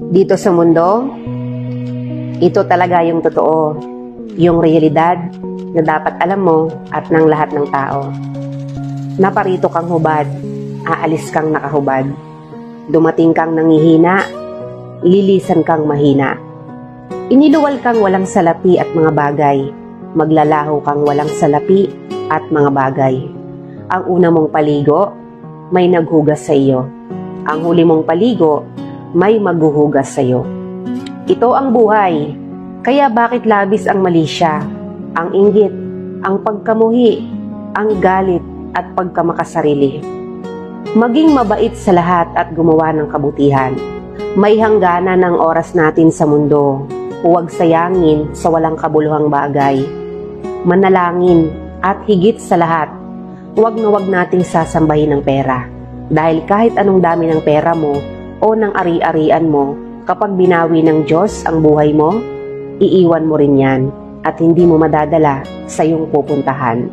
Dito sa mundo, ito talaga yung totoo, yung realidad na dapat alam mo at ng lahat ng tao. Naparito kang hubad, aalis kang nakahubad. Dumating kang nangihina, lilisan kang mahina. Iniluwal kang walang salapi at mga bagay, maglalaho kang walang salapi at mga bagay. Ang una mong paligo, may naghugas sa iyo. Ang huli mong paligo, may maghuhugas sa iyo. Ito ang buhay, kaya bakit labis ang mali siya, ang inggit, ang pagkamuhi, ang galit at pagkamakasarili. Maging mabait sa lahat at gumawa ng kabutihan. May hangganan ng oras natin sa mundo. Huwag sayangin sa walang kabuluhang bagay. Manalangin at higit sa lahat, huwag na huwag nating sasambahin ng pera. Dahil kahit anong dami ng pera mo o ng ari-arian mo, kapag binawi ng Diyos ang buhay mo, iiwan mo rin yan at hindi mo madadala sa iyong pupuntahan.